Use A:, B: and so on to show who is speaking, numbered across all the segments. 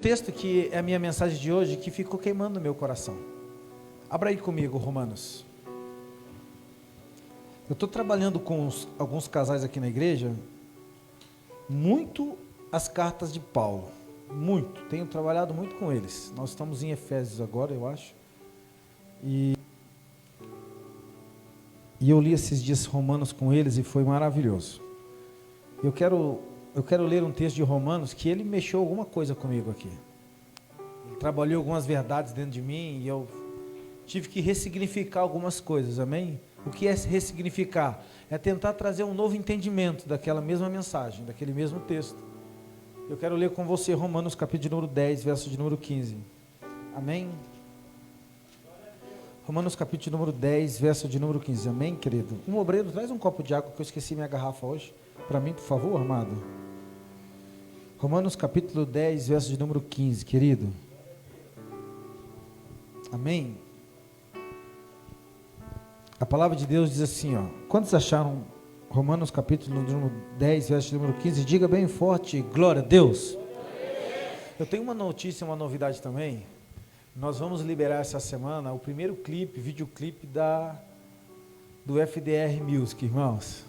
A: Texto que é a minha mensagem de hoje, que ficou queimando no meu coração. Abra aí comigo, Romanos. Eu estou trabalhando com alguns casais aqui na igreja, muito as cartas de Paulo, muito, tenho trabalhado muito com eles. Nós estamos em Efésios agora, eu acho, e eu li esses dias Romanos com eles e foi maravilhoso. Eu quero ler um texto de Romanos que ele mexeu alguma coisa comigo aqui. Ele trabalhou algumas verdades dentro de mim e eu tive que ressignificar algumas coisas, amém? O que é ressignificar? É tentar trazer um novo entendimento daquela mesma mensagem, daquele mesmo texto. Eu quero ler com você Romanos capítulo de número 10, verso de número 15. Amém? Romanos capítulo de número 10, verso de número 15. Amém, querido? Um obreiro, traz um copo de água que eu esqueci minha garrafa hoje. Para mim, por favor, amado. Romanos capítulo 10, verso de número 15, querido. Amém? A palavra de Deus diz assim, ó. Quantos acharam Romanos capítulo de número 10, verso de número 15? Diga bem forte, glória a Deus. Eu tenho uma notícia, uma novidade também. Nós vamos liberar essa semana o primeiro videoclipe do FDR Music, irmãos.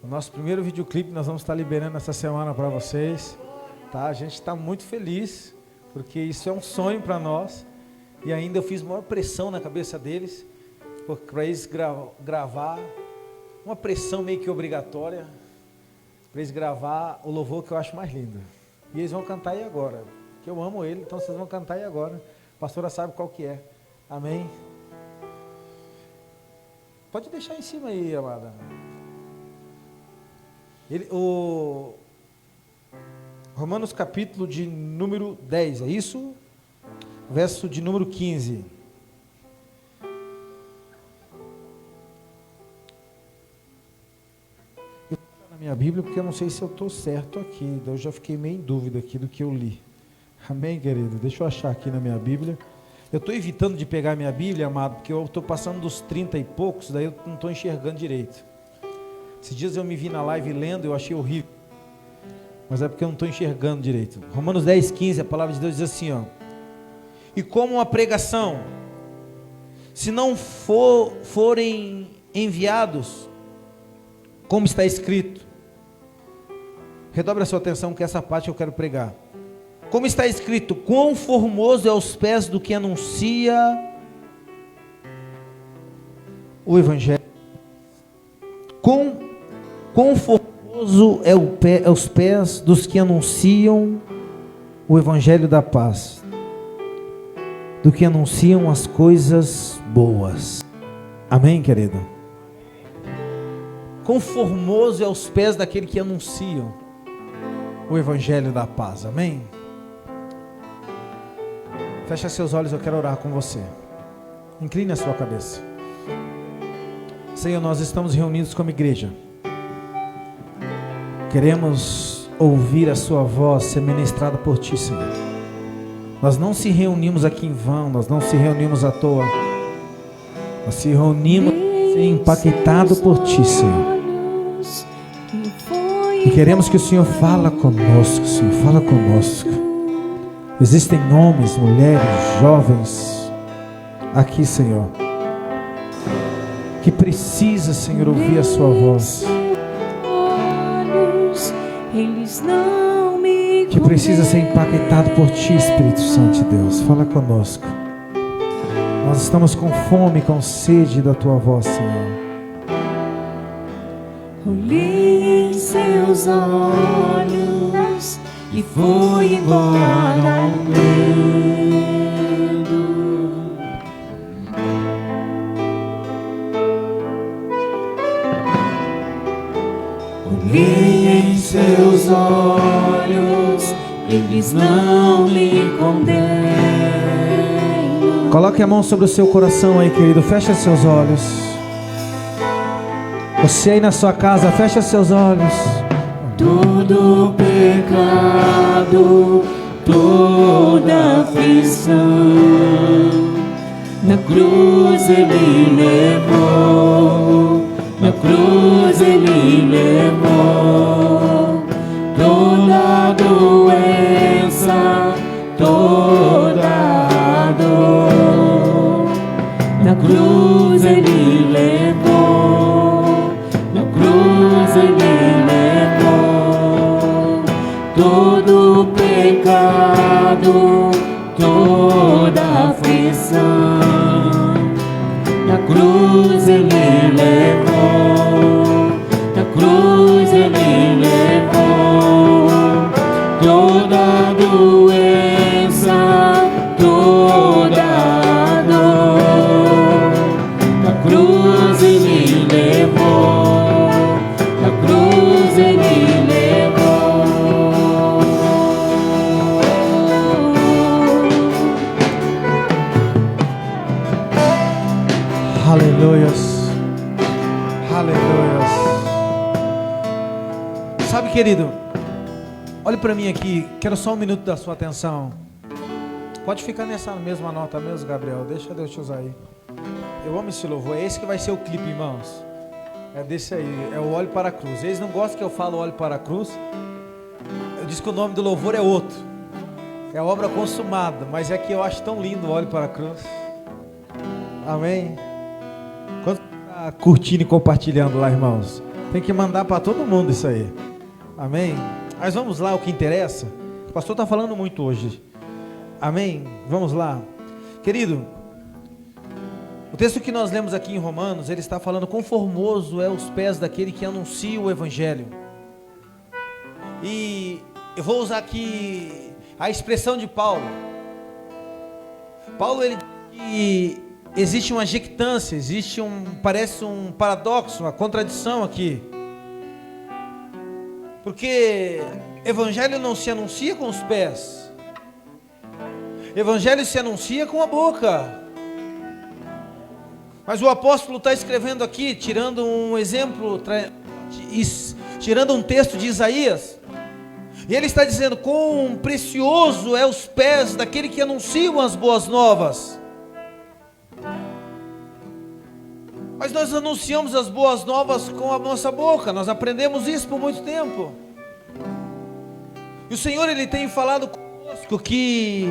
A: O nosso primeiro videoclipe nós vamos estar liberando essa semana para vocês, tá? A gente está muito feliz, porque isso é um sonho para nós, e ainda eu fiz maior pressão na cabeça deles, para eles gravar, uma pressão meio que obrigatória, para eles gravar o louvor que eu acho mais lindo, e eles vão cantar aí agora, que eu amo ele, então vocês vão cantar aí agora, a pastora sabe qual que é, amém? Pode deixar em cima aí, amada. Romanos capítulo de número 10, é isso? Verso de número 15. Eu vou na minha Bíblia porque eu não sei se eu estou certo aqui, eu já fiquei meio em dúvida aqui do que eu li. Amém, querido? Deixa eu achar aqui na minha Bíblia. Eu estou evitando de pegar a minha Bíblia, amado, porque eu estou passando dos 30 e poucos, daí eu não estou enxergando direito. Esses dias eu me vi na live lendo, eu achei horrível, mas é porque eu não estou enxergando direito. Romanos 10, 15, a palavra de Deus diz assim, ó. E como uma pregação, se não forem enviados, como está escrito, redobre a sua atenção que essa parte eu quero pregar. Como está escrito, quão formoso é os pés do que anuncia o Evangelho. Quão formoso é os pés dos que anunciam o Evangelho da paz, do que anunciam as coisas boas. Amém, querido? Quão formoso é os pés daquele que anunciam o Evangelho da paz. Amém? Fecha seus olhos, eu quero orar com você. Incline a sua cabeça. Senhor, nós estamos reunidos como igreja. Queremos ouvir a sua voz ser ministrada por ti, Senhor. Nós não se reunimos aqui em vão, nós não se reunimos à toa. Nós se reunimos ser impactado por ti, Senhor. E queremos que o Senhor fala conosco, Senhor, fala conosco. Existem homens, mulheres, jovens aqui, Senhor, que precisa, Senhor, ouvir a sua voz, que precisa ser impactado por ti, Espírito Santo de Deus. Fala conosco. Nós estamos com fome, com sede da tua voz, Senhor.
B: Olhei em seus olhos e foi embora o medo. Olhei em seus olhos, eles não me condenam.
A: Coloque a mão sobre o seu coração aí, querido. Fecha seus olhos. Você aí na sua casa, fecha seus olhos.
B: Todo pecado, toda aflição, na cruz ele levou, na cruz ele levou. Toda doença toda a dor. Na cruz Ele levou, na cruz Ele levou todo o pecado, toda a aflição. Na cruz Ele levou, na cruz Ele levou toda a doença, toda a dor. Na cruz Ele levou, na cruz Ele levou.
A: Aleluias, aleluias. Sabe, querido, olhe para mim aqui, quero só um minuto da sua atenção. Pode ficar nessa mesma nota mesmo, Gabriel, deixa Deus te usar aí. Eu amo esse louvor, é esse que vai ser o clipe, irmãos. É desse aí, é o Olhe para a Cruz. Eles não gostam que eu falo Olhe para a Cruz. Eu disse que o nome do louvor é outro, é a obra consumada, mas é que eu acho tão lindo o Olhe para a Cruz. Amém. Quanto está curtindo e compartilhando lá, irmãos? Tem que mandar para todo mundo isso aí. Amém? Mas vamos lá, o que interessa. O pastor está falando muito hoje. Amém? Vamos lá. Querido, o texto que nós lemos aqui em Romanos, ele está falando: quão formoso é os pés daquele que anuncia o Evangelho. E eu vou usar aqui a expressão de Paulo. Paulo, ele diz que existe uma jactância, parece um paradoxo, uma contradição aqui. Porque Evangelho não se anuncia com os pés, Evangelho se anuncia com a boca. Mas o apóstolo está escrevendo aqui, tirando um exemplo, tirando um texto de Isaías, e ele está dizendo: quão precioso é os pés daquele que anunciam as boas novas. Mas nós anunciamos as boas novas com a nossa boca, nós aprendemos isso por muito tempo. E o Senhor, Ele tem falado conosco que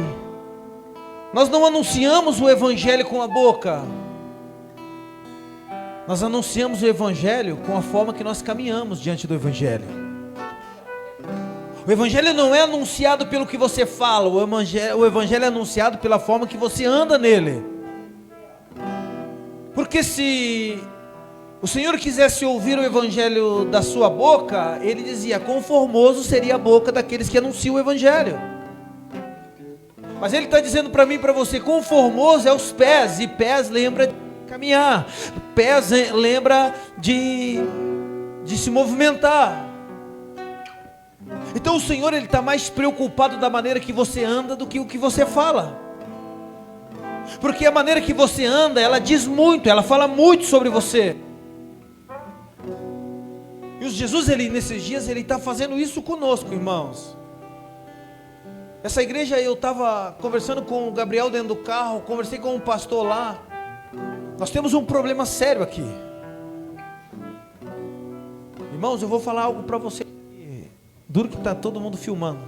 A: nós não anunciamos o Evangelho com a boca, nós anunciamos o Evangelho com a forma que nós caminhamos diante do Evangelho. O Evangelho não é anunciado pelo que você fala, o Evangelho é anunciado pela forma que você anda nele. Porque se o Senhor quisesse ouvir o Evangelho da sua boca, Ele dizia: quão formoso seria a boca daqueles que anunciam o Evangelho. Mas Ele está dizendo para mim e para você: quão formoso é os pés. E pés lembra de caminhar, pés lembra de se movimentar. Então o Senhor, Ele está mais preocupado da maneira que você anda do que o que você fala. Porque a maneira que você anda, ela diz muito, ela fala muito sobre você. E o Jesus, nesses dias, Ele está fazendo isso conosco, irmãos. Essa igreja, eu estava conversando com o Gabriel dentro do carro, conversei com um pastor lá. Nós temos um problema sério aqui. Irmãos, eu vou falar algo para você. Duro que está todo mundo filmando.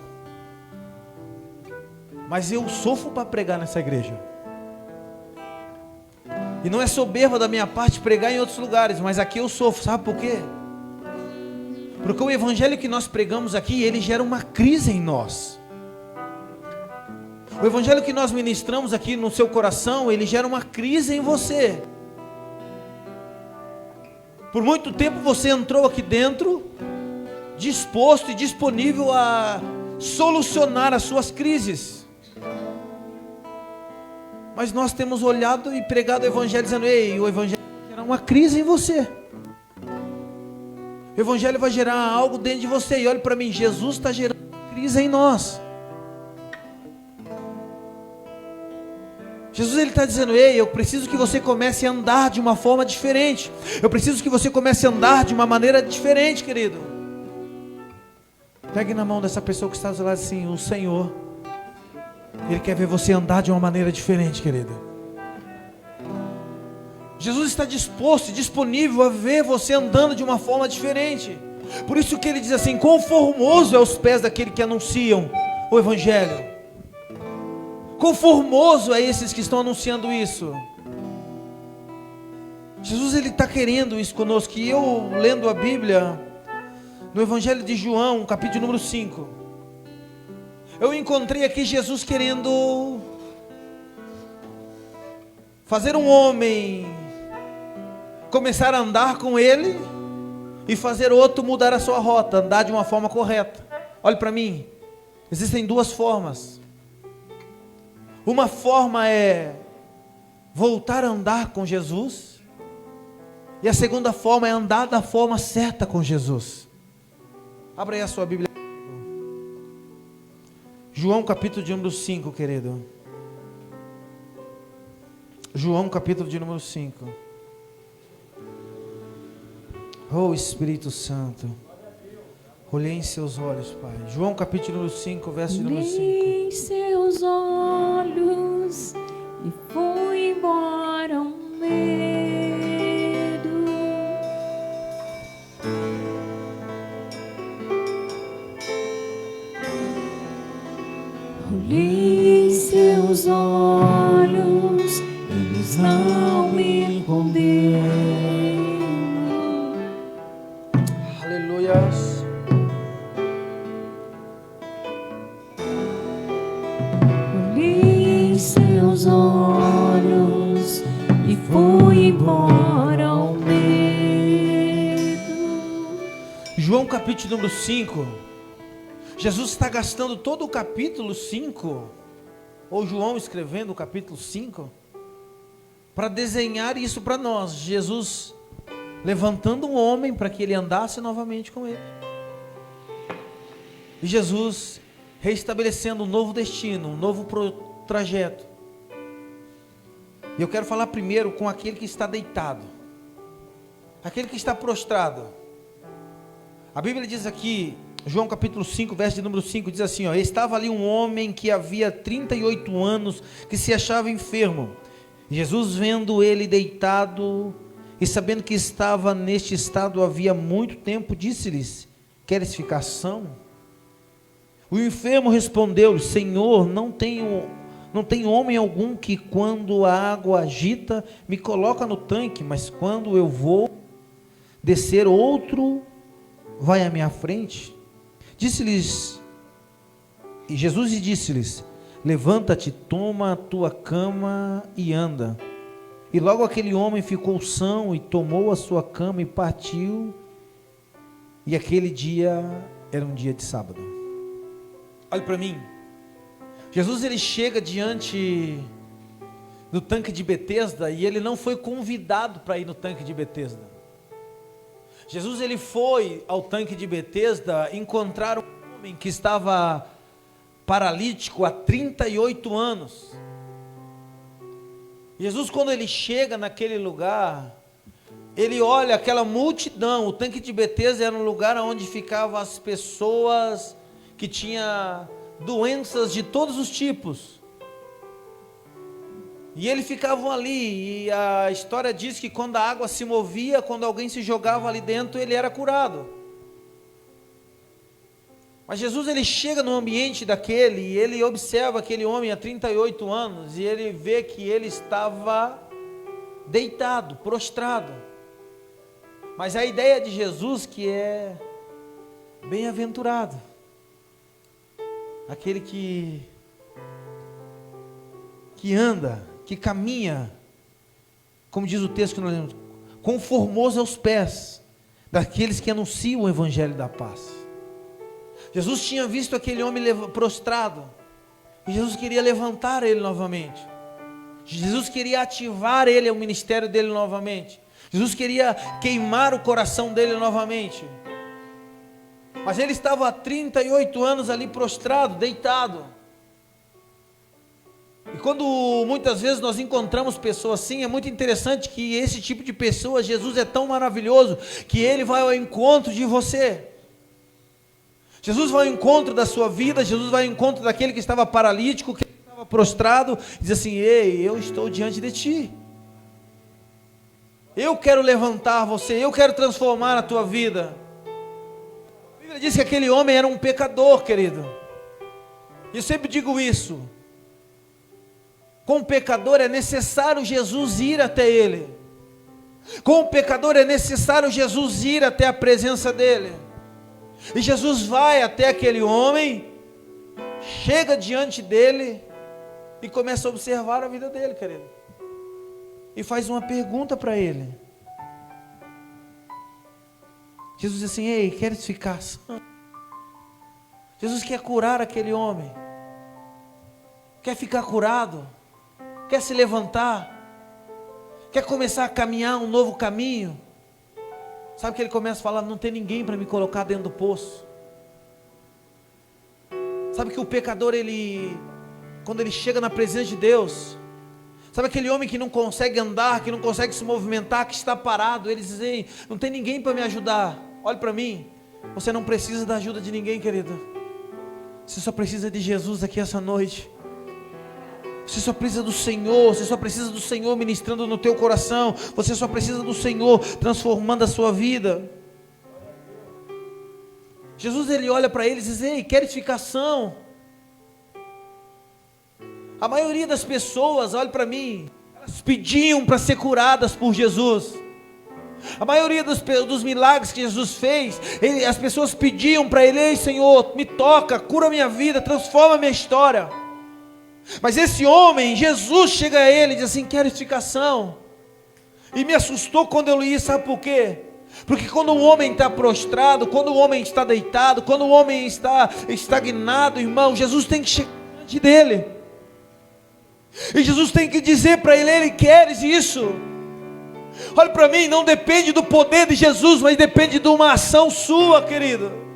A: Mas eu sofro para pregar nessa igreja. E não é soberba da minha parte pregar em outros lugares, mas aqui eu sofro, sabe por quê? Porque o Evangelho que nós pregamos aqui, ele gera uma crise em nós. O Evangelho que nós ministramos aqui no seu coração, ele gera uma crise em você. Por muito tempo você entrou aqui dentro, disposto e disponível a solucionar as suas crises. Mas nós temos olhado e pregado o Evangelho dizendo: ei, o Evangelho vai gerar uma crise em você. O Evangelho vai gerar algo dentro de você. E olhe para mim, Jesus está gerando crise em nós. Jesus, Ele está dizendo: ei, eu preciso que você comece a andar de uma forma diferente. Eu preciso que você comece a andar de uma maneira diferente, querido. Pegue na mão dessa pessoa que está do lado assim: o Senhor, Ele quer ver você andar de uma maneira diferente, querido. Jesus está disposto e disponível a ver você andando de uma forma diferente. Por isso que Ele diz assim: quão formoso é os pés daquele que anunciam o Evangelho. Quão formoso é esses que estão anunciando isso. Jesus, Ele está querendo isso conosco. E eu, lendo a Bíblia, no Evangelho de João, capítulo número 5, eu encontrei aqui Jesus querendo fazer um homem começar a andar com Ele e fazer outro mudar a sua rota, andar de uma forma correta. Olhe para mim, existem duas formas. Uma forma é voltar a andar com Jesus, e a segunda forma é andar da forma certa com Jesus. Abra aí a sua Bíblia. João capítulo de número 5, querido. João capítulo de número 5. Oh Espírito Santo, olhei em seus olhos, Pai. João capítulo número 5, verso número 5.
B: Olhei em seus olhos e foi embora um medo. Olhei em seus olhos, eles não me condenam.
A: Aleluias.
B: Olhei em seus olhos e foi embora o medo.
A: João capítulo número 5. Jesus está gastando todo o capítulo 5, ou João escrevendo o capítulo 5, para desenhar isso para nós. Jesus levantando um homem para que ele andasse novamente com ele. E Jesus reestabelecendo um novo destino, um novo trajeto. E eu quero falar primeiro com aquele que está deitado, aquele que está prostrado. A Bíblia diz aqui, João capítulo 5, verso de número 5, diz assim, ó: estava ali um homem que havia 38 anos, que se achava enfermo. Jesus, vendo ele deitado, e sabendo que estava neste estado havia muito tempo, disse-lhes: queres ficar são? O enfermo respondeu-lhe: Senhor, não tem homem algum que, quando a água agita, me coloca no tanque, mas quando eu vou descer, outro vai à minha frente. Disse-lhes, e Jesus disse-lhes: levanta-te, toma a tua cama e anda. E logo aquele homem ficou são e tomou a sua cama e partiu. E aquele dia era um dia de sábado. Olha para mim. Jesus, ele chega diante do tanque de Betesda e ele não foi convidado para ir no tanque de Betesda. Jesus, ele foi ao tanque de Betesda encontrar um homem que estava paralítico há 38 anos. Jesus, quando ele chega naquele lugar, ele olha aquela multidão. O tanque de Betesda era um lugar onde ficavam as pessoas que tinham doenças de todos os tipos. E eles ficavam ali, e a história diz que quando a água se movia, quando alguém se jogava ali dentro, ele era curado. Mas Jesus, ele chega no ambiente daquele, e ele observa aquele homem há 38 anos, e ele vê que ele estava deitado, prostrado. Mas a ideia de Jesus que é bem-aventurado, aquele que anda, que caminha, como diz o texto que nós lemos, quão formoso aos pés daqueles que anunciam o evangelho da paz. Jesus tinha visto aquele homem prostrado, e Jesus queria levantar ele novamente. Jesus queria ativar ele, o ministério dele novamente. Jesus queria queimar o coração dele novamente. Mas ele estava há 38 anos ali prostrado, deitado. E quando muitas vezes nós encontramos pessoas assim, é muito interessante que esse tipo de pessoa, Jesus é tão maravilhoso, que ele vai ao encontro de você. Jesus vai ao encontro da sua vida, Jesus vai ao encontro daquele que estava paralítico, que estava prostrado, diz assim: ei, eu estou diante de ti. Eu quero levantar você, eu quero transformar a tua vida. A Bíblia diz que aquele homem era um pecador, querido. E eu sempre digo isso. Com o pecador é necessário Jesus ir até ele. Com o pecador é necessário Jesus ir até a presença dele. E Jesus vai até aquele homem, chega diante dele e começa a observar a vida dele, querido. E faz uma pergunta para ele. Jesus diz assim: ei, queres ficar sã? Jesus quer curar aquele homem. Quer ficar curado? Quer se levantar? Quer começar a caminhar um novo caminho? Sabe que ele começa a falar: não tem ninguém para me colocar dentro do poço. Sabe que o pecador, quando ele chega na presença de Deus, sabe aquele homem que não consegue andar, que não consegue se movimentar, que está parado, ele diz: ei, não tem ninguém para me ajudar. Olhe para mim, você não precisa da ajuda de ninguém, querido. Você só precisa de Jesus aqui essa noite. Você só precisa do Senhor, você só precisa do Senhor ministrando no teu coração, você só precisa do Senhor transformando a sua vida. Jesus, ele olha para eles e diz: ei, queres ficar são? A maioria das pessoas, olha para mim, elas pediam para ser curadas por Jesus. A maioria dos milagres que Jesus fez, as pessoas pediam para ele: ei, Senhor, me toca, cura a minha vida, transforma a minha história. Mas esse homem, Jesus chega a ele e diz assim: queres ficar são? E me assustou quando eu li, sabe por quê? Porque quando o homem está prostrado, quando o homem está deitado, quando o homem está estagnado, irmão, Jesus tem que chegar diante dele. E Jesus tem que dizer para ele: ele, queres isso? Olha para mim, não depende do poder de Jesus, mas depende de uma ação sua, querido.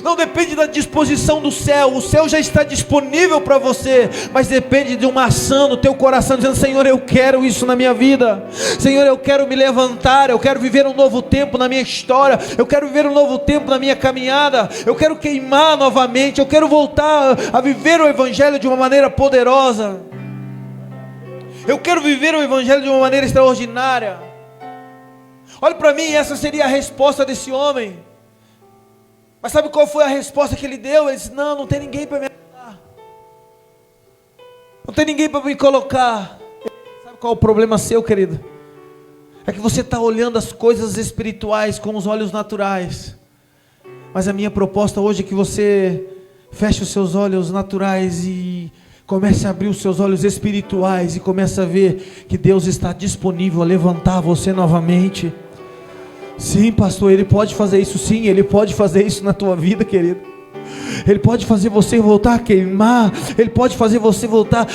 A: Não depende da disposição do céu, o céu já está disponível para você, mas depende de uma ação no teu coração, dizendo: Senhor, eu quero isso na minha vida. Senhor, eu quero me levantar, eu quero viver um novo tempo na minha história, eu quero viver um novo tempo na minha caminhada, eu quero queimar novamente, eu quero voltar a viver o Evangelho de uma maneira poderosa. Eu quero viver o Evangelho de uma maneira extraordinária. Olha para mim, essa seria a resposta desse homem. Mas sabe qual foi a resposta que ele deu? Ele disse: não tem ninguém para me ajudar. Não tem ninguém para me colocar. Sabe qual é o problema seu, querido? É que você está olhando as coisas espirituais com os olhos naturais. Mas a minha proposta hoje é que você feche os seus olhos naturais e comece a abrir os seus olhos espirituais e comece a ver que Deus está disponível a levantar você novamente. Sim, pastor, Ele pode fazer isso, sim, Ele pode fazer isso na tua vida, querido. Ele pode fazer você voltar a queimar, Ele pode fazer você voltar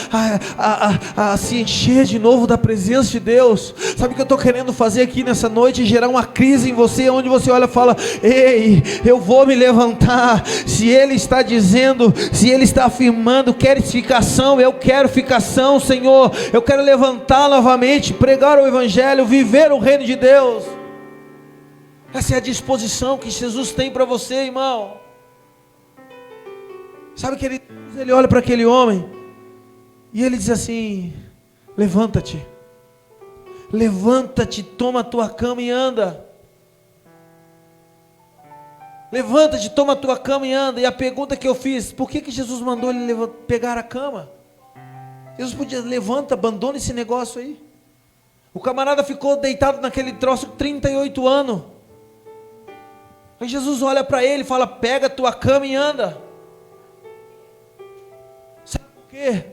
A: a se encher de novo da presença de Deus. Sabe o que eu estou querendo fazer aqui nessa noite? Gerar uma crise em você, onde você olha e fala: ei, eu vou me levantar. Se Ele está dizendo, se Ele está afirmando, queres ficação? Eu quero ficação, Senhor. Eu quero levantar novamente, pregar o Evangelho, viver o reino de Deus. Essa é a disposição que Jesus tem para você, irmão. Sabe que ele olha para aquele homem e ele diz assim: levanta-te, levanta-te, toma a tua cama e anda. Levanta-te, toma a tua cama e anda. E a pergunta que eu fiz: por que Jesus mandou ele pegar a cama? Jesus podia: levanta, abandona esse negócio aí. O camarada ficou deitado naquele troço 38 anos. Aí Jesus olha para ele e fala: pega a tua cama e anda. Sabe por quê?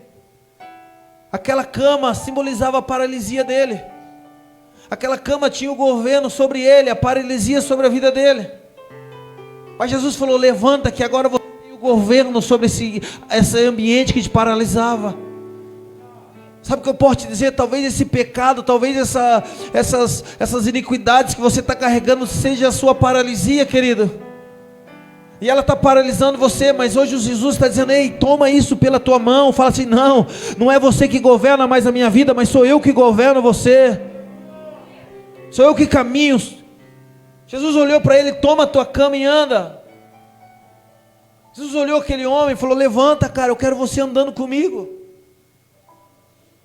A: Aquela cama simbolizava a paralisia dele. Aquela cama tinha o governo sobre ele, a paralisia sobre a vida dele. Mas Jesus falou: levanta, que agora você tem o governo sobre esse ambiente que te paralisava. Sabe o que eu posso te dizer? Talvez esse pecado, talvez essas iniquidades que você está carregando seja a sua paralisia, querido. E ela está paralisando você, mas hoje o Jesus está dizendo: ei, toma isso pela tua mão. Fala assim: não é você que governa mais a minha vida, mas sou eu que governo você. Sou eu que caminho. Jesus olhou para ele: toma a tua cama e anda. Jesus olhou aquele homem e falou: levanta, cara, eu quero você andando comigo.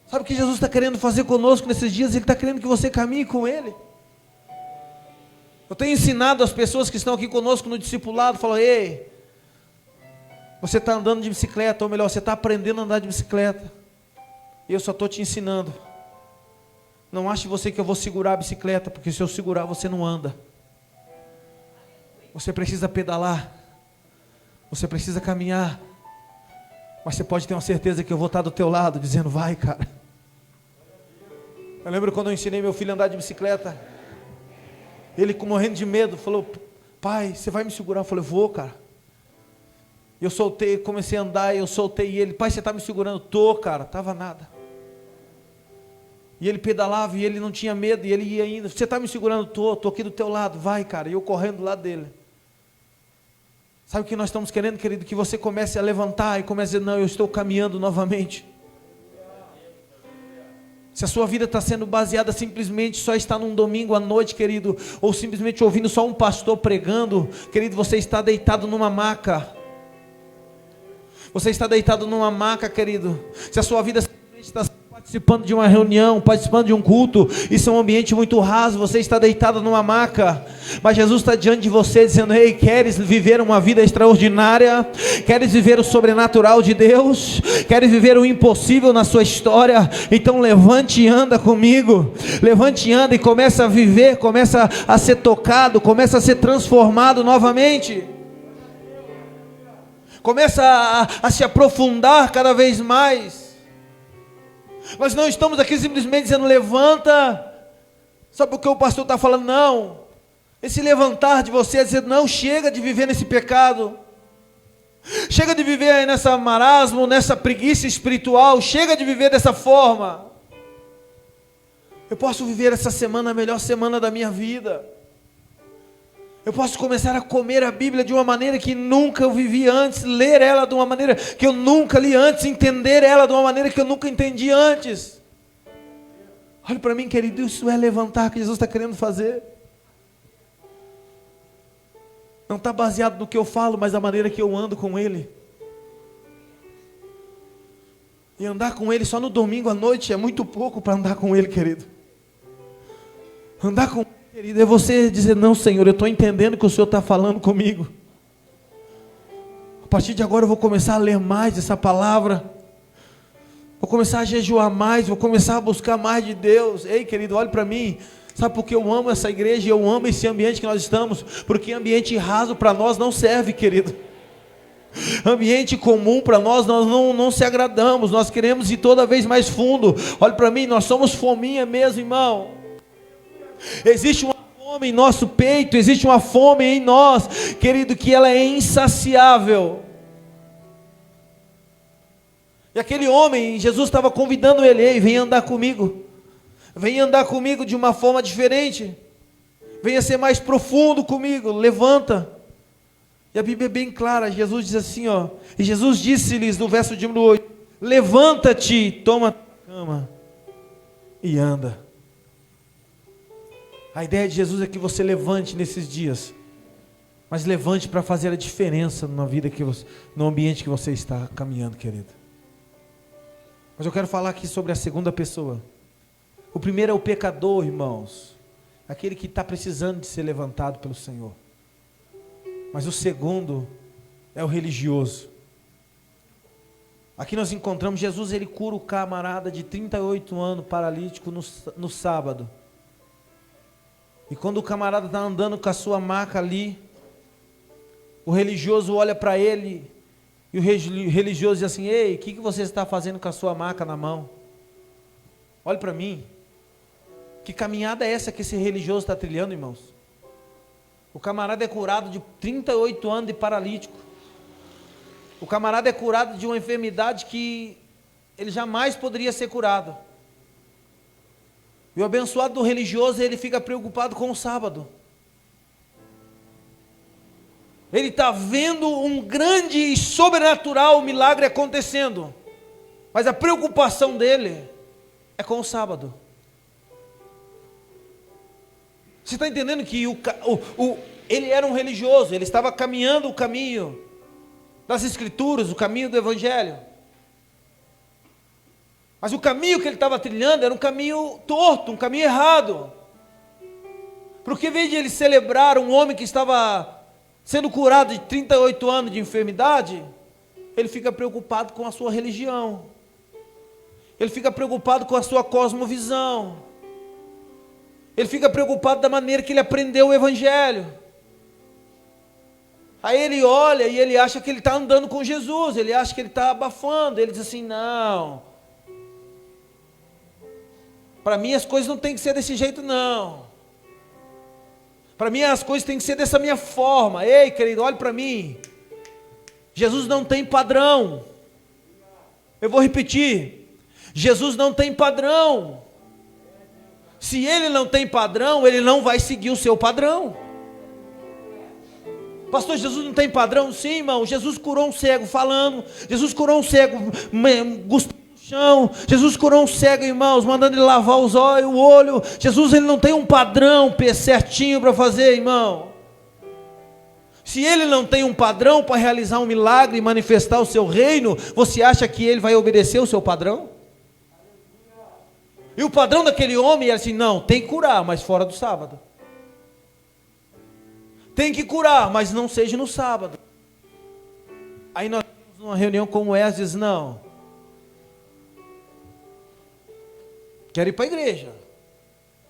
A: Sabe o que Jesus está querendo fazer conosco nesses dias? Ele está querendo que você caminhe com Ele. Eu tenho ensinado as pessoas que estão aqui conosco no discipulado, falo: ei, você está andando de bicicleta, ou melhor, você está aprendendo a andar de bicicleta. E eu só estou te ensinando. Não ache você que eu vou segurar a bicicleta, porque se eu segurar você não anda. Você precisa pedalar. Você precisa caminhar. Mas você pode ter uma certeza que eu vou estar do teu lado, dizendo, vai, cara. Eu lembro quando eu ensinei meu filho a andar de bicicleta. Ele, morrendo de medo, falou, pai, você vai me segurar? Eu falei, vou, cara. Eu soltei, comecei a andar, eu soltei ele. Pai, você está me segurando? Tô, cara, tava nada. E ele pedalava e ele não tinha medo, e ele ia indo. Você está me segurando? Tô aqui do teu lado, vai, cara. E eu correndo do lado dele. Sabe o que nós estamos querendo, querido? Que você comece a levantar e comece a dizer, não, eu estou caminhando novamente. Se a sua vida está sendo baseada simplesmente só estar num domingo à noite, querido, ou simplesmente ouvindo só um pastor pregando, querido, você está deitado numa maca. Você está deitado numa maca, querido. Se a sua vida simplesmente está participando de uma reunião, participando de um culto, isso é um ambiente muito raso, você está deitado numa maca, mas Jesus está diante de você dizendo, ei, queres viver uma vida extraordinária? Queres viver o sobrenatural de Deus? Queres viver o impossível na sua história? Então levante e anda comigo, levante e anda e começa a viver, começa a ser tocado, começa a ser transformado novamente, começa a se aprofundar cada vez mais. Nós não estamos aqui simplesmente dizendo levanta, só porque o pastor está falando, não. Esse levantar de você é dizer, não, chega de viver nesse pecado, chega de viver aí nessa marasmo, nessa preguiça espiritual, chega de viver dessa forma. Eu posso viver essa semana a melhor semana da minha vida. Eu posso começar a comer a Bíblia de uma maneira que nunca eu vivi antes, ler ela de uma maneira que eu nunca li antes, entender ela de uma maneira que eu nunca entendi antes. Olha para mim, querido, isso é levantar que Jesus está querendo fazer. Não está baseado no que eu falo, mas na maneira que eu ando com Ele. E andar com Ele só no domingo à noite é muito pouco para andar com Ele, querido. Andar com Ele, querido, é você dizer, não, Senhor, eu estou entendendo que o Senhor está falando comigo. A partir de agora eu vou começar a ler mais essa palavra. Vou começar a jejuar mais, vou começar a buscar mais de Deus. Ei, querido, olhe para mim. Sabe por que eu amo essa igreja e eu amo esse ambiente que nós estamos? Porque ambiente raso para nós não serve, querido. Ambiente comum para nós não se agradamos. Nós queremos ir toda vez mais fundo. Olhe para mim, nós somos fominha mesmo, irmão. Existe uma fome em nosso peito, existe uma fome em nós, querido, que ela é insaciável. E aquele homem, Jesus estava convidando ele, ei, vem andar comigo. Venha andar comigo de uma forma diferente. Venha ser mais profundo comigo. Levanta. E a Bíblia é bem clara. Jesus diz assim, ó. E Jesus disse-lhes no verso de número 8: levanta-te, toma a tua cama e anda. A ideia de Jesus é que você levante nesses dias. Mas levante para fazer a diferença na vida que você, no ambiente que você está caminhando, querido. Mas eu quero falar aqui sobre a segunda pessoa. O primeiro é o pecador, irmãos, aquele que está precisando de ser levantado pelo Senhor. Mas o segundo é o religioso. Aqui nós encontramos Jesus, ele cura o camarada de 38 anos, paralítico, no sábado. E quando o camarada está andando com a sua maca ali, o religioso olha para ele, e o religioso diz assim: ei, o que você está fazendo com a sua maca na mão? Olha para mim. Que caminhada é essa que esse religioso está trilhando, irmãos? O camarada é curado de 38 anos de paralítico. O camarada é curado de uma enfermidade que ele jamais poderia ser curado. E o abençoado do religioso, ele fica preocupado com o sábado. Ele está vendo um grande e sobrenatural milagre acontecendo. Mas a preocupação dele é com o sábado. Você está entendendo que ele era um religioso, ele estava caminhando o caminho das Escrituras, o caminho do Evangelho. Mas o caminho que ele estava trilhando era um caminho torto, um caminho errado. Porque em vez de ele celebrar um homem que estava sendo curado de 38 anos de enfermidade, ele fica preocupado com a sua religião. Ele fica preocupado com a sua cosmovisão. Ele fica preocupado da maneira que ele aprendeu o Evangelho. Aí ele olha e ele acha que ele está andando com Jesus, ele acha que ele está abafando, ele diz assim, não, para mim as coisas não tem que ser desse jeito não, para mim as coisas têm que ser dessa minha forma. Ei querido, olhe para mim, Jesus não tem padrão, eu vou repetir, Jesus não tem padrão, se ele não tem padrão, ele não vai seguir o seu padrão. Pastor, Jesus não tem padrão? Sim, irmão, Jesus curou um cego falando, Jesus curou um cego cuspindo no chão, Jesus curou um cego, irmãos, mandando ele lavar os olhos, o olho. Jesus, ele não tem um padrão certinho para fazer, irmão. Se ele não tem um padrão para realizar um milagre e manifestar o seu reino, você acha que ele vai obedecer o seu padrão? E o padrão daquele homem era assim, não, tem que curar, mas fora do sábado. Tem que curar, mas não seja no sábado. Aí nós temos uma reunião como essa, diz, não, quero ir para a igreja,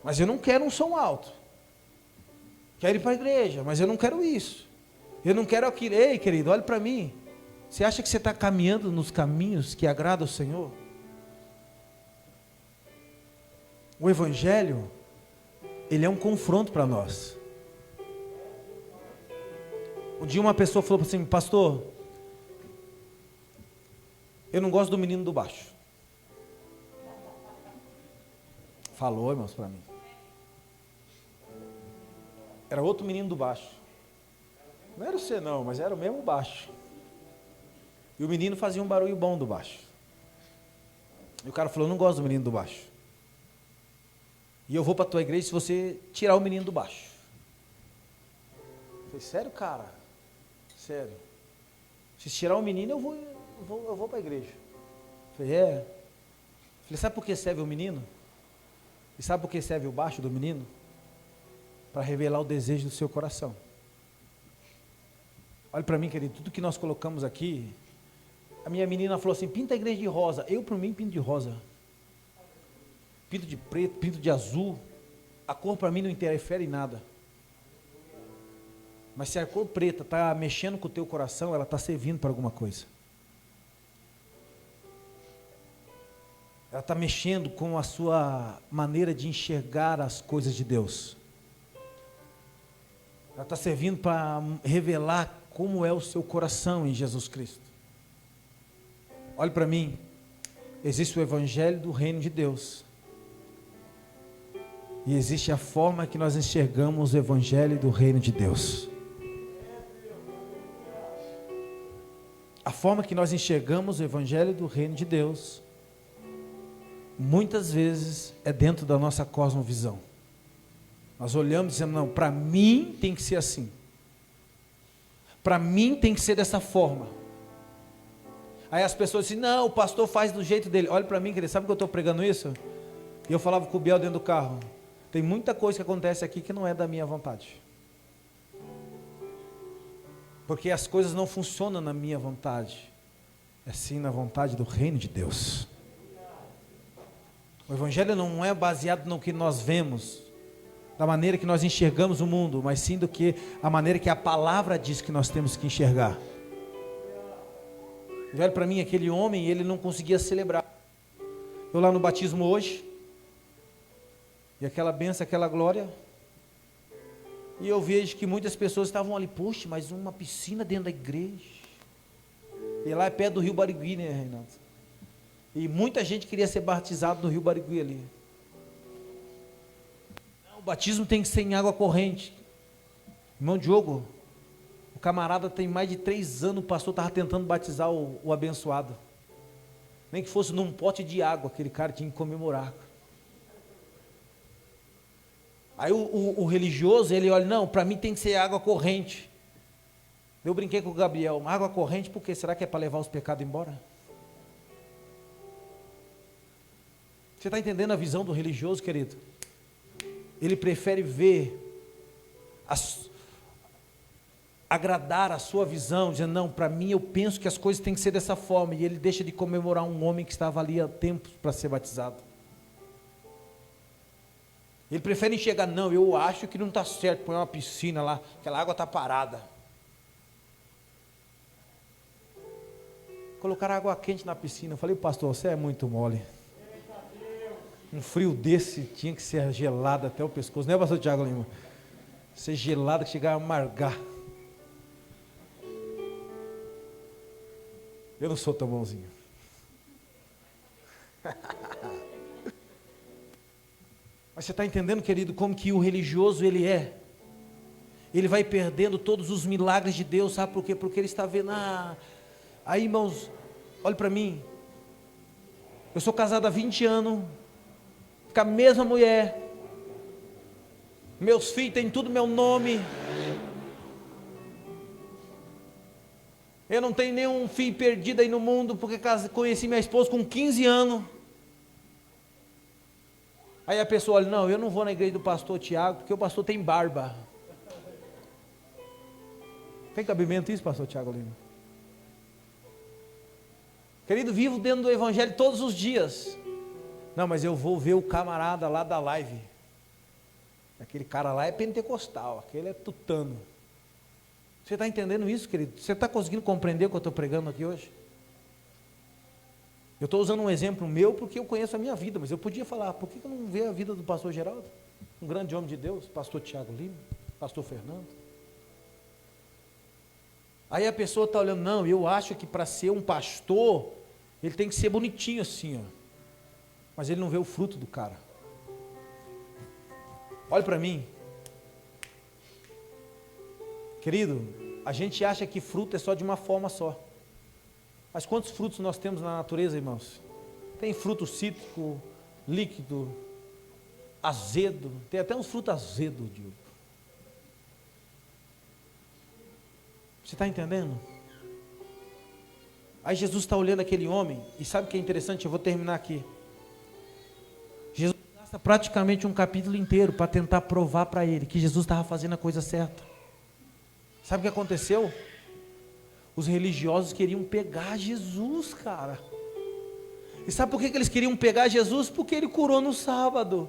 A: mas eu não quero um som alto. Quero ir para a igreja, mas eu não quero isso. Eu não quero aquilo. Ei, querido, olhe para mim. Você acha que você está caminhando nos caminhos que agradam ao Senhor? O Evangelho, ele é um confronto para nós. Um dia uma pessoa falou assim, pastor, eu não gosto do menino do baixo. Falou, irmãos, para mim. Era outro menino do baixo. Não era você não, mas era o mesmo baixo. E o menino fazia um barulho bom do baixo. E o cara falou, não gosto do menino do baixo. E eu vou para a tua igreja se você tirar o menino do baixo. Eu falei, sério, cara? Sério. Se tirar o menino, eu vou para a igreja. Eu falei, é. Eu falei, sabe por que serve o menino? E sabe por que serve o baixo do menino? Para revelar o desejo do seu coração. Olha para mim, querido, tudo que nós colocamos aqui, a minha menina falou assim, pinta a igreja de rosa. Eu, por mim, pinto de rosa. Pinto de preto, pinto de azul. A cor para mim não interfere em nada. Mas se a cor preta está mexendo com o teu coração, ela está servindo para alguma coisa. Ela está mexendo com a sua maneira de enxergar as coisas de Deus. Ela está servindo para revelar como é o seu coração em Jesus Cristo. Olhe para mim, existe o Evangelho do Reino de Deus. E existe a forma que nós enxergamos o Evangelho do Reino de Deus. A forma que nós enxergamos o Evangelho do Reino de Deus, muitas vezes é dentro da nossa cosmovisão. Nós olhamos e dizemos, não, para mim tem que ser assim. Para mim tem que ser dessa forma. Aí as pessoas dizem, não, o pastor faz do jeito dele. Olha para mim, querido, sabe que eu estou pregando isso? E eu falava com o Biel dentro do carro. Tem muita coisa que acontece aqui que não é da minha vontade. Porque as coisas não funcionam na minha vontade. É sim na vontade do reino de Deus. O Evangelho não é baseado no que nós vemos, da maneira que nós enxergamos o mundo, mas sim do que a maneira que a palavra diz que nós temos que enxergar. Olha para mim, aquele homem, ele não conseguia celebrar. Eu lá no batismo hoje, e aquela bênção, aquela glória, e eu vejo que muitas pessoas estavam ali, poxa, mas uma piscina dentro da igreja. E lá é perto do Rio Barigui, né, Renato? E muita gente queria ser batizado no Rio Barigui ali. O batismo tem que ser em água corrente. Irmão Diogo, o camarada tem mais de 3 anos, o pastor estava tentando batizar o abençoado. Nem que fosse num pote de água, aquele cara tinha que comemorar. Aí o religioso, ele olha, não, para mim tem que ser água corrente. Eu brinquei com o Gabriel, água corrente, por quê? Será que é para levar os pecados embora? Você está entendendo a visão do religioso, querido? Ele prefere ver agradar a sua visão, dizendo, não, para mim eu penso que as coisas têm que ser dessa forma, e ele deixa de comemorar um homem que estava ali há tempos para ser batizado. Ele prefere enxergar, não, eu acho que não está certo, põe uma piscina lá, aquela água está parada. Colocaram água quente na piscina. Eu falei, pastor, você é muito mole. Um frio desse tinha que ser gelado até o pescoço, não é, pastor Tiago Lima? Ser gelado que chegar a amargar. Eu não sou tão bonzinho. Mas você está entendendo, querido, como que o religioso ele é? Ele vai perdendo todos os milagres de Deus, sabe por quê? Porque ele está vendo, aí irmãos, olha para mim, eu sou casado há 20 anos, com a mesma mulher, meus filhos têm tudo meu nome, eu não tenho nenhum filho perdido aí no mundo, porque conheci minha esposa com 15 anos, aí a pessoa olha, não, eu não vou na igreja do pastor Tiago, porque o pastor tem barba. Tem cabimento isso, pastor Tiago Lima? Querido, vivo dentro do evangelho todos os dias. Não, mas eu vou ver o camarada lá da live. Aquele cara lá é pentecostal, aquele é tutano. Você está entendendo isso, querido? Você está conseguindo compreender o que eu estou pregando aqui hoje? Eu estou usando um exemplo meu porque eu conheço a minha vida, mas eu podia falar, por que eu não vejo a vida do pastor Geraldo? Um grande homem de Deus, pastor Tiago Lima, pastor Fernando. Aí a pessoa está olhando, não, eu acho que para ser um pastor, ele tem que ser bonitinho assim, ó. Mas ele não vê o fruto do cara. Olha para mim. Querido, a gente acha que fruto é só de uma forma só. Mas quantos frutos nós temos na natureza, irmãos? Tem fruto cítrico, líquido, azedo, tem até uns frutos azedos, Diogo. Você está entendendo? Aí Jesus está olhando aquele homem, e sabe o que é interessante? Eu vou terminar aqui. Jesus gasta praticamente um capítulo inteiro para tentar provar para ele que Jesus estava fazendo a coisa certa. Sabe o que aconteceu? Os religiosos queriam pegar Jesus, cara. E sabe por que eles queriam pegar Jesus? Porque ele curou no sábado.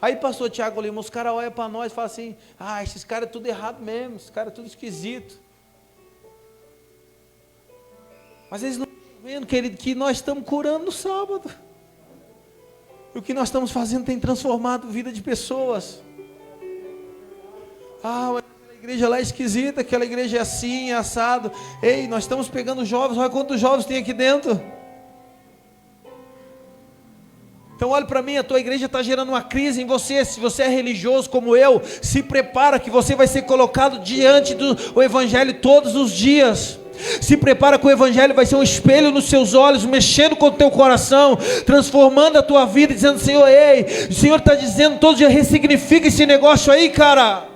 A: Aí pastor Tiago Lima, os caras olham para nós e falam assim, esses caras é tudo errado mesmo, esses caras é tudo esquisito. Mas eles não estão vendo, querido, que nós estamos curando no sábado. E o que nós estamos fazendo tem transformado a vida de pessoas. Mas aquela igreja lá é esquisita, aquela igreja é assim, é assado. Ei, nós estamos pegando jovens, olha quantos jovens tem aqui dentro. Então olha para mim, a tua igreja está gerando uma crise em você. Se você é religioso como eu, se prepara que você vai ser colocado diante do evangelho todos os dias. Se prepara que o evangelho vai ser um espelho nos seus olhos, mexendo com o teu coração, transformando a tua vida, dizendo, Senhor, ei, o Senhor está dizendo todo dia, ressignifica esse negócio aí, cara.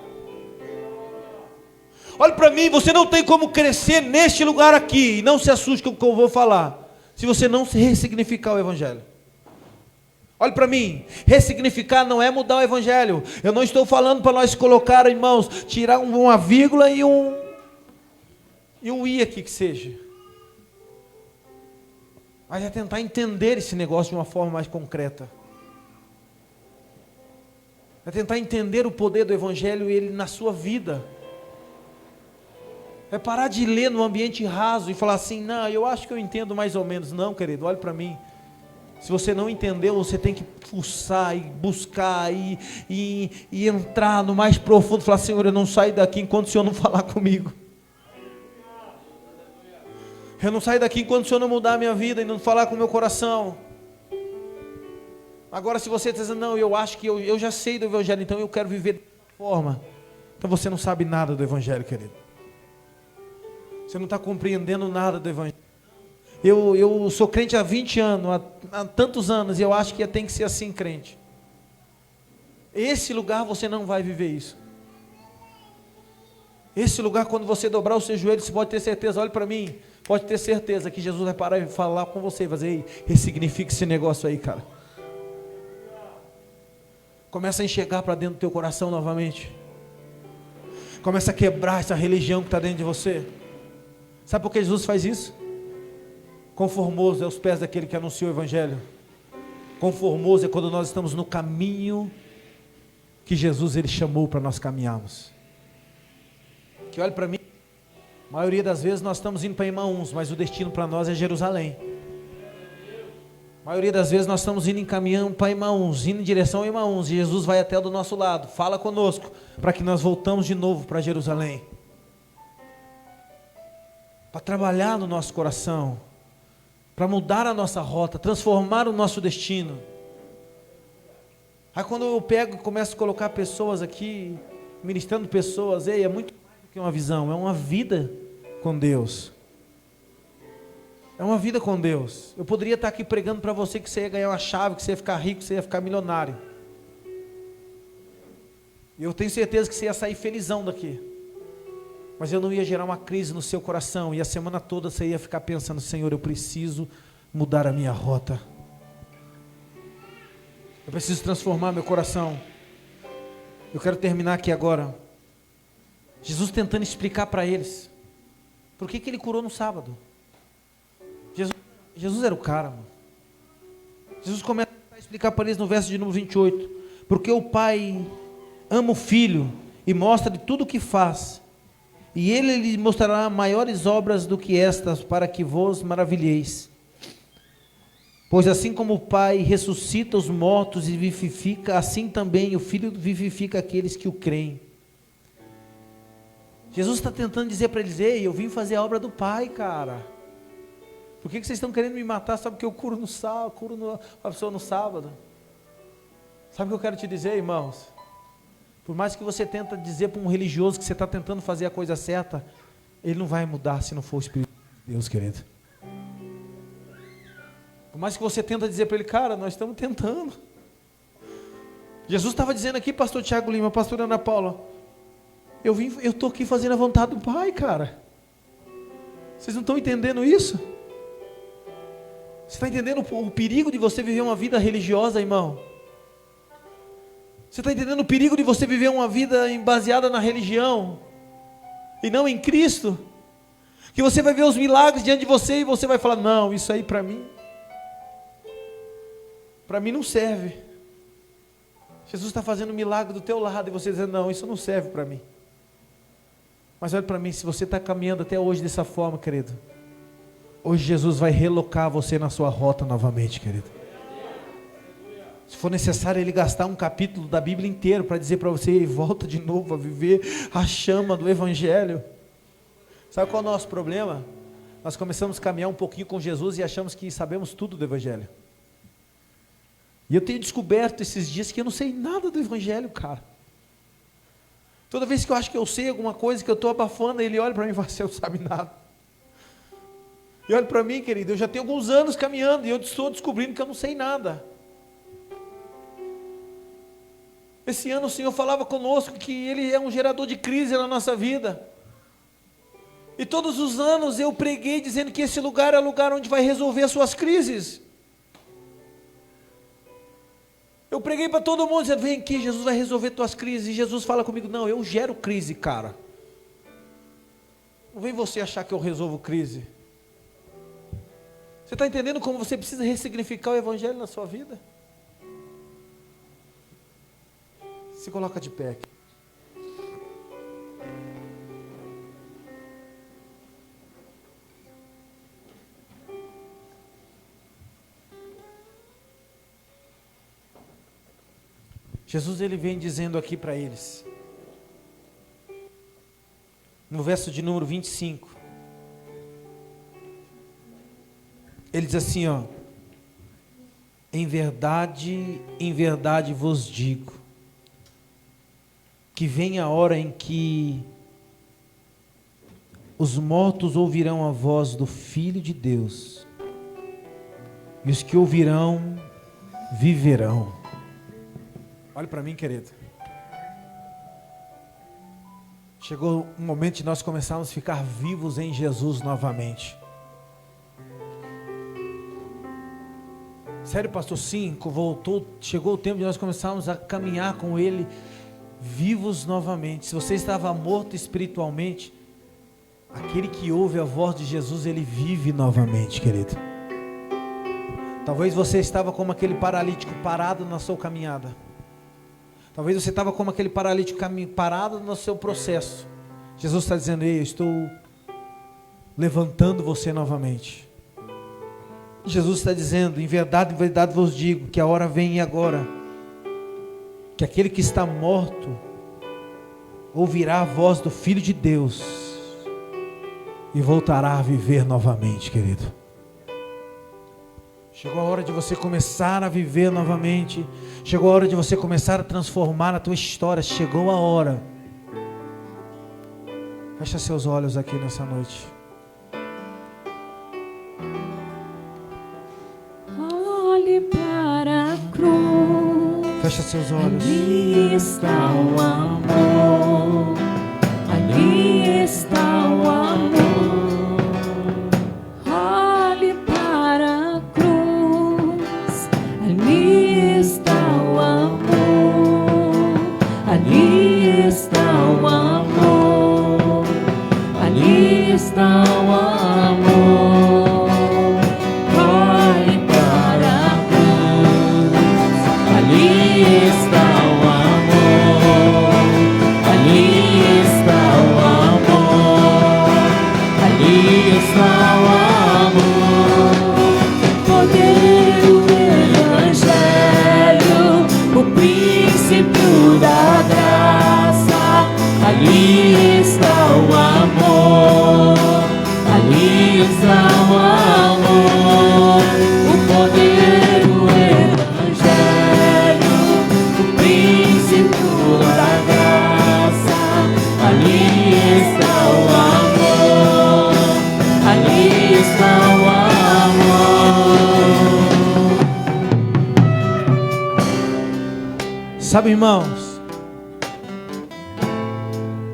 A: Olha para mim, você não tem como crescer neste lugar aqui, e não se assuste com o que eu vou falar, se você não se ressignificar o evangelho. Olha para mim, ressignificar não é mudar o evangelho. Eu não estou falando para nós colocar, irmãos, tirar uma vírgula e um i aqui que seja. Mas é tentar entender esse negócio de uma forma mais concreta. É tentar entender o poder do evangelho e ele na sua vida. É parar de ler no ambiente raso e falar assim, não, eu acho que eu entendo mais ou menos. Não, querido, olha para mim. Se você não entendeu, você tem que fuçar e buscar e entrar no mais profundo, falar, Senhor, eu não saio daqui enquanto o Senhor não falar comigo. Eu não saio daqui enquanto o Senhor não mudar a minha vida e não falar com o meu coração. Agora se você está dizendo, não, eu acho que eu já sei do evangelho, então eu quero viver dessa forma. Então você não sabe nada do evangelho, querido. Você não está compreendendo nada do evangelho. Eu sou crente há 20 anos, há tantos anos, e eu acho que tem que ser assim, crente. Esse lugar você não vai viver isso. Esse lugar, quando você dobrar os seus joelhos, você pode ter certeza, olha para mim, pode ter certeza que Jesus vai parar e falar com você, e fazer, ei, ressignifica esse negócio aí, cara. Começa a enxergar para dentro do teu coração novamente. Começa a quebrar essa religião que está dentro de você. Sabe por que Jesus faz isso? Conformoso é aos pés daquele que anunciou o Evangelho. Conformoso é quando nós estamos no caminho que Jesus ele chamou para nós caminharmos. Que olhe para mim, a maioria das vezes nós estamos indo para Emaús, mas o destino para nós é Jerusalém. A maioria das vezes nós estamos indo encaminhando para Emaús, indo em direção a Emaús, e Jesus vai até o do nosso lado, fala conosco, para que nós voltamos de novo para Jerusalém. Para trabalhar no nosso coração, para mudar a nossa rota, transformar o nosso destino. Aí quando eu pego e começo a colocar pessoas aqui, ministrando pessoas, é muito mais do que uma visão, é uma vida com Deus. É uma vida com Deus. Eu poderia estar aqui pregando para você que você ia ganhar uma chave, que você ia ficar rico, que você ia ficar milionário. E eu tenho certeza que você ia sair felizão daqui. Mas eu não ia gerar uma crise no seu coração. E a semana toda você ia ficar pensando: Senhor, eu preciso mudar a minha rota. Eu preciso transformar meu coração. Eu quero terminar aqui agora. Jesus tentando explicar para eles por que ele curou no sábado. Jesus era o cara, mano. Jesus começa a explicar para eles no verso de número 28. Porque o Pai ama o Filho e mostra-lhe tudo o que faz. E ele lhe mostrará maiores obras do que estas, para que vos maravilheis. Pois assim como o Pai ressuscita os mortos e vivifica, assim também o Filho vivifica aqueles que o creem. Jesus está tentando dizer para eles: ei, eu vim fazer a obra do Pai, cara. Por que vocês estão querendo me matar? Sabe que eu curo no sábado, a pessoa no sábado? Sabe o que eu quero te dizer, irmãos? Por mais que você tenta dizer para um religioso que você está tentando fazer a coisa certa, ele não vai mudar se não for o Espírito de Deus, querido. Por mais que você tenta dizer para ele: cara, nós estamos tentando. Jesus estava dizendo aqui, pastor Tiago Lima, pastor Ana Paula, eu estou aqui fazendo a vontade do Pai, cara. Vocês não estão entendendo isso? Você está entendendo o perigo de você viver uma vida religiosa, irmão? Você está entendendo o perigo de você viver uma vida baseada na religião e não em Cristo? Que você vai ver os milagres diante de você e você vai falar: não, isso aí para mim não serve. Jesus está fazendo um milagre do teu lado e você dizendo: não, isso não serve para mim. Mas olha para mim, se você está caminhando até hoje dessa forma, querido, hoje Jesus vai relocar você na sua rota novamente, querido. Se for necessário ele gastar um capítulo da Bíblia inteiro para dizer para você: volta de novo a viver a chama do Evangelho. Sabe qual é o nosso problema? Nós começamos a caminhar um pouquinho com Jesus e achamos que sabemos tudo do Evangelho. E eu tenho descoberto esses dias que eu não sei nada do Evangelho, cara. Toda vez que eu acho que eu sei alguma coisa, que eu estou abafando, ele olha para mim e fala: você não sabe nada. E olha para mim, querido, eu já tenho alguns anos caminhando e eu estou descobrindo que eu não sei nada. Esse ano o Senhor falava conosco que Ele é um gerador de crise na nossa vida. E todos os anos eu preguei dizendo que esse lugar é o lugar onde vai resolver as suas crises. Eu preguei para todo mundo dizendo: vem aqui, Jesus vai resolver tuas crises. E Jesus fala comigo: não, eu gero crise, cara. Não vem você achar que eu resolvo crise. Você está entendendo como você precisa ressignificar o Evangelho na sua vida? Se coloca de pé aqui. Jesus ele vem dizendo aqui para eles, no verso de número 25, ele diz assim, ó: em verdade vos digo, que vem a hora em que os mortos ouvirão a voz do Filho de Deus, e os que ouvirão, viverão. Olha para mim, querido. Chegou um momento de nós começarmos a ficar vivos em Jesus novamente. Sério, pastor? Sim, chegou o tempo de nós começarmos a caminhar com Ele vivos novamente. Se você estava morto espiritualmente, aquele que ouve a voz de Jesus, ele vive novamente, querido. Talvez você estava como aquele paralítico parado na sua caminhada. Talvez você estava como aquele paralítico parado no seu processo. Jesus está dizendo: ei, eu estou levantando você novamente. Jesus está dizendo: em verdade vos digo, que a hora vem agora, que aquele que está morto ouvirá a voz do Filho de Deus e voltará a viver novamente, querido. Chegou a hora de você começar a viver novamente. Chegou a hora de você começar a transformar a tua história. Chegou a hora. Fecha seus olhos aqui nessa noite.
B: Olhe para a cruz.
A: Fecha seus olhos.
B: Ali está o amor. Ali está o amor. Olhe para a cruz. Ali está o amor. Ali está o amor. Ali está o amor. Olhe para a cruz. Ali está o amor. Ali está o amor. Ali está o amor. Poder do Evangelho, o princípio da graça. Ali está o amor. Ali está o amor. O poder do Evangelho, o princípio da graça. Ali está o amor. Ali está o amor.
A: Sabe, irmãos,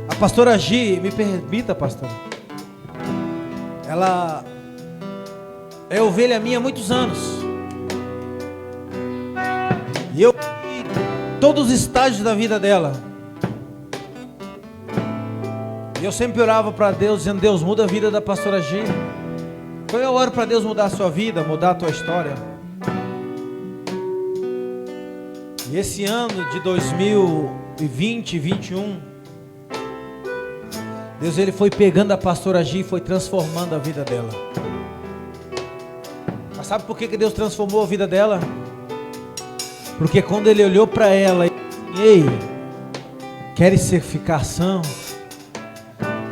A: a pastora Gi, me permita, pastor, ela é ovelha minha há muitos anos. E eu vi todos os estágios da vida dela. E eu sempre orava para Deus, dizendo: Deus, muda a vida da pastora Gi. Quando eu oro para Deus mudar a sua vida, mudar a tua história. E esse ano de 2020 e 2021, Deus, ele foi pegando a pastora Gi e foi transformando a vida dela. Mas sabe por que Deus transformou a vida dela? Porque quando ele olhou para ela e disse: ei, queres ficar sã?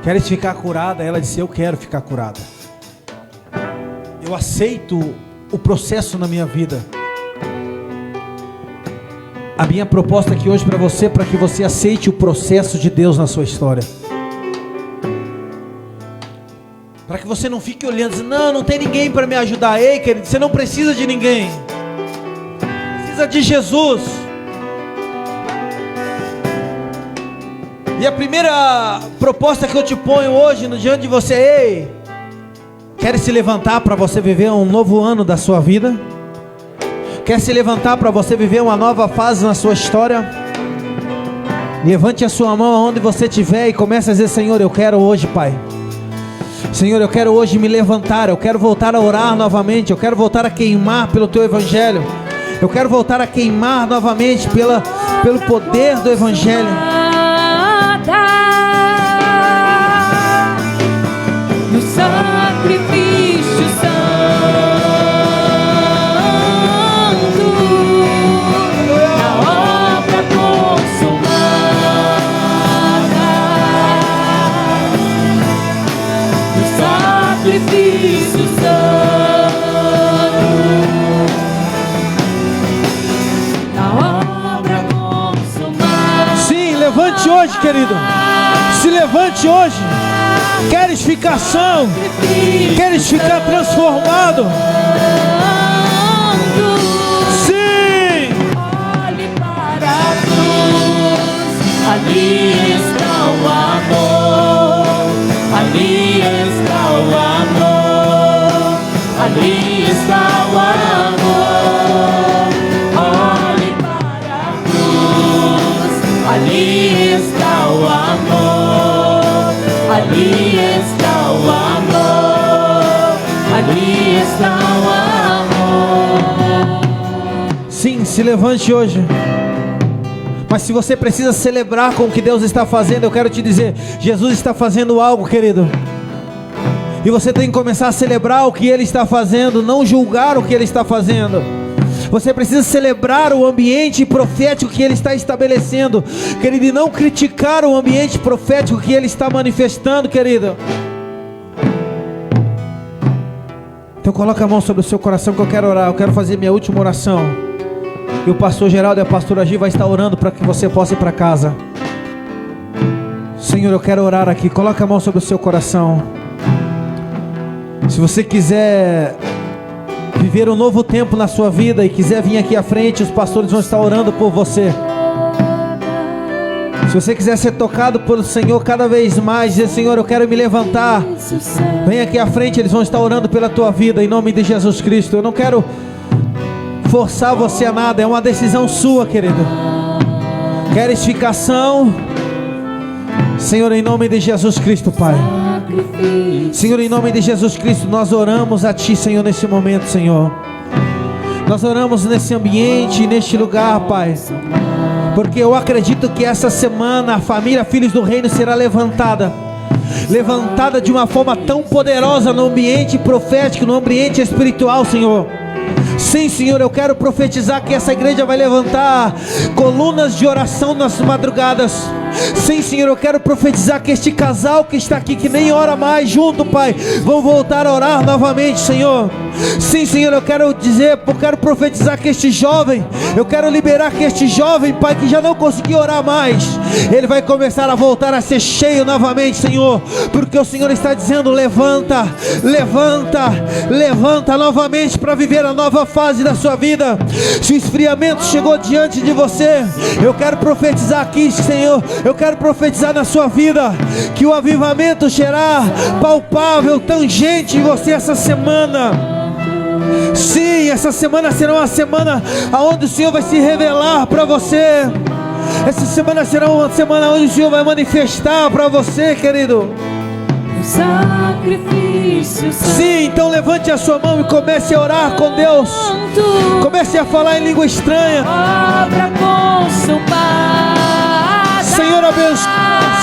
A: Queres ficar curada? Ela disse: eu quero ficar curada. Eu aceito o processo na minha vida. A minha proposta aqui hoje para você é para que você aceite o processo de Deus na sua história. Para que você não fique olhando e dizendo: não tem ninguém para me ajudar. Ei, querido, você não precisa de ninguém. Precisa de Jesus. E a primeira proposta que eu te ponho hoje diante de você: ei, quer se levantar para você viver um novo ano da sua vida? Quer se levantar para você viver uma nova fase na sua história? Levante a sua mão aonde você estiver e comece a dizer: Senhor, eu quero hoje, Pai. Senhor, eu quero hoje me levantar. Eu quero voltar a orar novamente. Eu quero voltar a queimar pelo Teu Evangelho. Eu quero voltar a queimar novamente pelo poder do Evangelho.
B: No sacrifício santo, na obra consumada, no sacrifício santo, na obra consumada.
A: Sim, levante hoje, querido. Se levante hoje. Queres ficar são? Queres ficar transformado? Sim!
B: Olhe para a cruz. Ali está o amor. Ali está o amor. Ali está o amor. Olhe para a cruz. Ali ali está o amor, ali está o amor, ali está o amor.
A: Sim, se levante hoje. Mas se você precisa celebrar com o que Deus está fazendo, eu quero te dizer, Jesus está fazendo algo, querido. E você tem que começar a celebrar o que Ele está fazendo, não julgar o que Ele está fazendo. Você precisa celebrar o ambiente profético que Ele está estabelecendo, querido, e não criticar o ambiente profético que Ele está manifestando, querido. Então coloca a mão sobre o seu coração que eu quero orar. Eu quero fazer minha última oração. E o pastor Geraldo e a pastora Gi vai estar orando para que você possa ir para casa. Senhor, eu quero orar aqui. Coloca a mão sobre o seu coração. Se você quiser viver um novo tempo na sua vida e quiser vir aqui à frente, os pastores vão estar orando por você. Se você quiser ser tocado pelo Senhor cada vez mais, dizer: Senhor, eu quero me levantar, vem aqui à frente, eles vão estar orando pela tua vida, em nome de Jesus Cristo. Eu não quero forçar você a nada, é uma decisão sua, querido. Queres ficação? Senhor, em nome de Jesus Cristo, Pai. Senhor, em nome de Jesus Cristo, nós oramos a Ti, Senhor, nesse momento, Senhor. Nós oramos nesse ambiente, neste lugar, Pai, porque eu acredito que essa semana a família Filhos do Reino será levantada de uma forma tão poderosa no ambiente profético, no ambiente espiritual, Senhor. Sim, Senhor, eu quero profetizar que essa igreja vai levantar colunas de oração nas madrugadas. Sim, Senhor, eu quero profetizar que este casal que está aqui, que nem ora mais junto, Pai, vão voltar a orar novamente, Senhor. Sim, Senhor, eu quero profetizar que este jovem, eu quero liberar que este jovem, Pai, que já não conseguiu orar mais, ele vai começar a voltar a ser cheio novamente, Senhor, porque o Senhor está dizendo: levanta, levanta, levanta novamente para viver a nova fase da sua vida. Se o esfriamento chegou diante de você, eu quero profetizar aqui, Senhor, eu quero profetizar na sua vida que o avivamento será palpável, tangente em você essa semana. Sim, essa semana será uma semana onde o Senhor vai se revelar para você. Essa semana será uma semana onde o Senhor vai manifestar para você, querido.
B: Sacrifício.
A: Sim, então levante a sua mão e comece a orar com Deus. Comece a falar em língua estranha.
B: Obra consumada.
A: Senhor, abençoe.